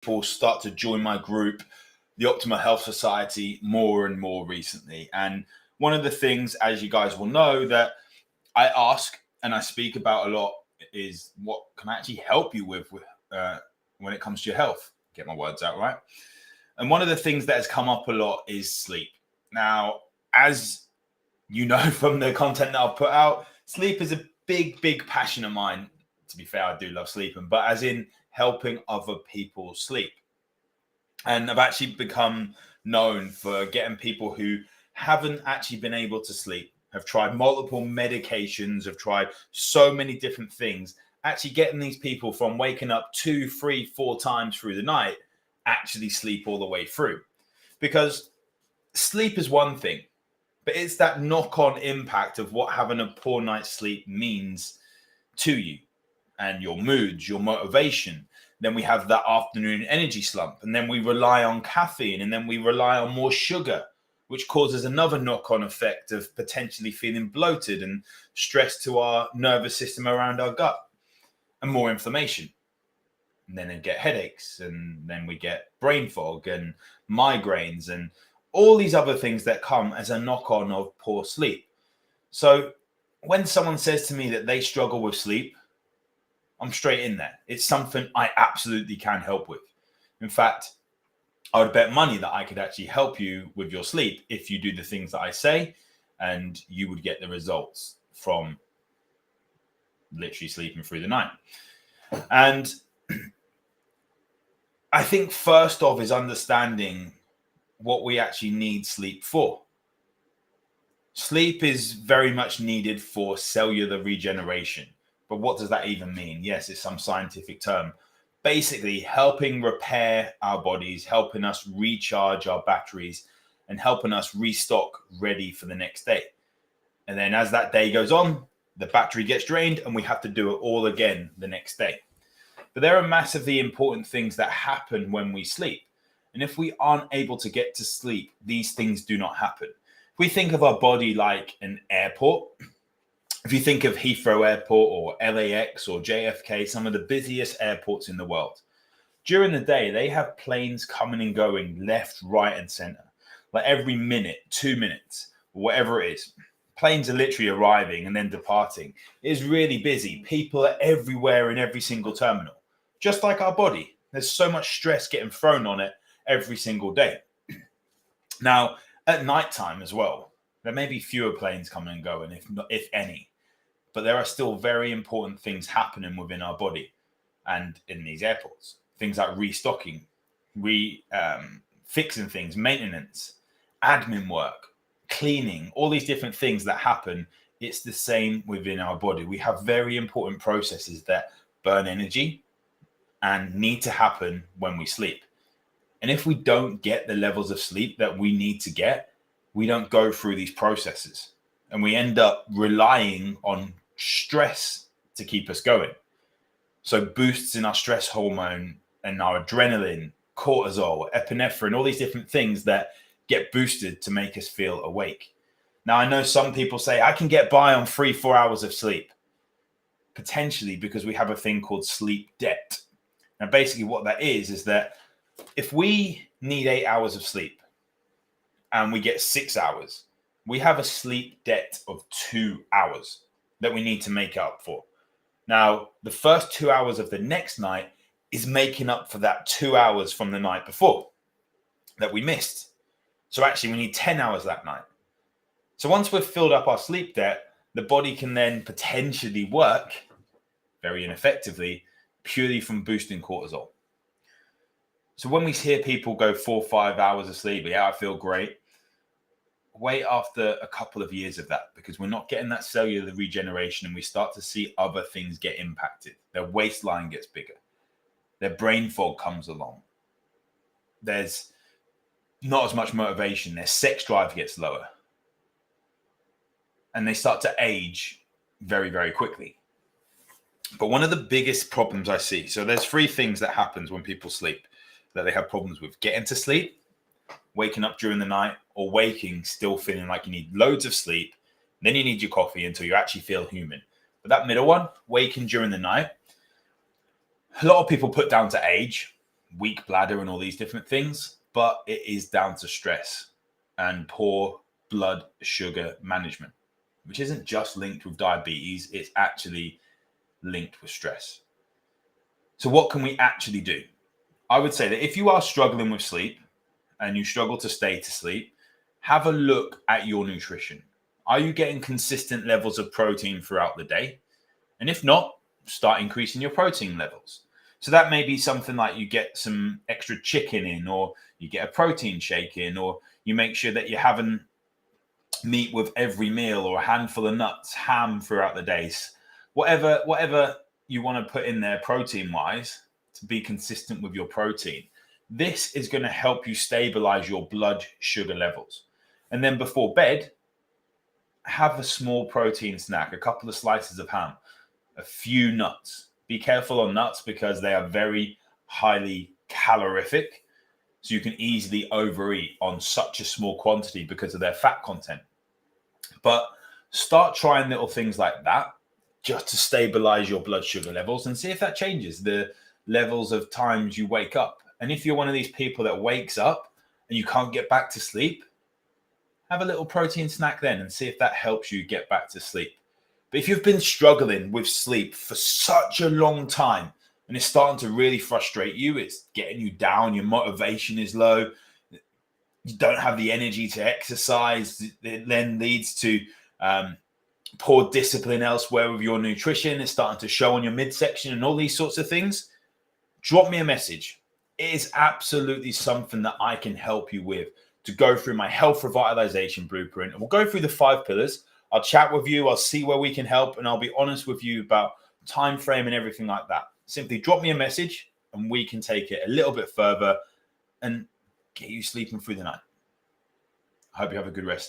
people start to join my group, the Optimal Health Society, more and more recently. And one of the things, as you guys will know, that I ask and I speak about a lot is what can I actually help you with when it comes to your health. Get my words out right. And one of the things that has come up a lot is sleep. Now, as you know from the content that I've put out, sleep is a big passion of mine. To be fair, I do love sleeping, but as in helping other people sleep. And I've actually become known for getting people who haven't actually been able to sleep, have tried multiple medications, have tried so many different things, actually getting these people from waking up 2, 3, 4 times through the night, actually sleep all the way through. Because sleep is one thing, but it's that knock-on impact of what having a poor night's sleep means to you and your moods, your motivation. Then we have that afternoon energy slump, and then we rely on caffeine, and then we rely on more sugar, which causes another knock-on effect of potentially feeling bloated and stress to our nervous system around our gut, and more inflammation. And then we get headaches, and then we get brain fog and migraines and all these other things that come as a knock-on of poor sleep. So when someone says to me that they struggle with sleep, I'm straight in there. It's something I absolutely can help with. In fact, I would bet money that I could actually help you with your sleep if you do the things that I say, and you would get the results from literally sleeping through the night. And I think first off is understanding what we actually need sleep for. Sleep is very much needed for cellular regeneration. But what does that even mean? Yes, it's some scientific term. Basically, helping repair our bodies, helping us recharge our batteries, and helping us restock ready for the next day. And then as that day goes on, the battery gets drained and we have to do it all again the next day. But there are massively important things that happen when we sleep. And if we aren't able to get to sleep, these things do not happen. If we think of our body like an airport, if you think of Heathrow Airport or LAX or JFK, some of the busiest airports in the world, during the day, they have planes coming and going left, right, and center. Like every minute, 2 minutes, whatever it is. Planes are literally arriving and then departing. It is really busy. People are everywhere in every single terminal. Just like our body. There's so much stress getting thrown on it every single day. Now, at nighttime as well, there may be fewer planes coming and going, if any. But there are still very important things happening within our body and in these airports. Things like restocking, fixing things, maintenance, admin work, cleaning, all these different things that happen. It's the same within our body. We have very important processes that burn energy and need to happen when we sleep. And if we don't get the levels of sleep that we need to get, we don't go through these processes. And we end up relying on stress to keep us going. So boosts in our stress hormone and our adrenaline, cortisol, epinephrine, all these different things that get boosted to make us feel awake. Now, I know some people say, I can get by on 3-4 hours of sleep. Potentially because we have a thing called sleep debt. Now, basically what that is that if we need 8 hours of sleep and we get 6 hours, we have a sleep debt of 2 hours that we need to make up for. Now, the first 2 hours of the next night is making up for that 2 hours from the night before that we missed. So actually, we need 10 hours that night. So once we've filled up our sleep debt, the body can then potentially work very ineffectively purely from boosting cortisol. So when we hear people go 4 or 5 hours of sleep, yeah, I feel great. Wait after a couple of years of that, because we're not getting that cellular regeneration and we start to see other things get impacted. Their waistline gets bigger. Their brain fog comes along. There's not as much motivation. Their sex drive gets lower. And they start to age very, very quickly. But one of the biggest problems I see, so there's 3 things that happens when people sleep that they have problems with: getting to sleep, waking up during the night, or waking still feeling like you need loads of sleep. Then you need your coffee until you actually feel human. But that middle one, waking during the night, a lot of people put down to age. weak bladder and all these different things, but it is down to stress and poor blood sugar management, which isn't just linked with diabetes, it's actually linked with stress. So what can we actually do? I would say that if you are struggling with sleep and you struggle to stay to sleep, have a look at your nutrition. Are you getting consistent levels of protein throughout the day? And if not, start increasing your protein levels. So that may be something like you get some extra chicken in, or you get a protein shake in, or you make sure that you're having meat with every meal, or a handful of nuts, ham throughout the days. Whatever you want to put in there protein wise to be consistent with your protein. This is going to help you stabilize your blood sugar levels. And then before bed, have a small protein snack, a couple of slices of ham, a few nuts. Be careful on nuts because they are very highly calorific. So you can easily overeat on such a small quantity because of their fat content. But start trying little things like that just to stabilize your blood sugar levels and see if that changes the levels of times you wake up. And if you're one of these people that wakes up and you can't get back to sleep, have a little protein snack then and see if that helps you get back to sleep. But if you've been struggling with sleep for such a long time and it's starting to really frustrate you, it's getting you down, your motivation is low, you don't have the energy to exercise, it then leads to poor discipline elsewhere with your nutrition, it's starting to show on your midsection and all these sorts of things, drop me a message. It is absolutely something that I can help you with, to go through my health revitalization blueprint. And we'll go through the 5 pillars. I'll chat with you. I'll see where we can help. And I'll be honest with you about time frame and everything like that. Simply drop me a message and we can take it a little bit further and get you sleeping through the night. I hope you have a good rest of the day.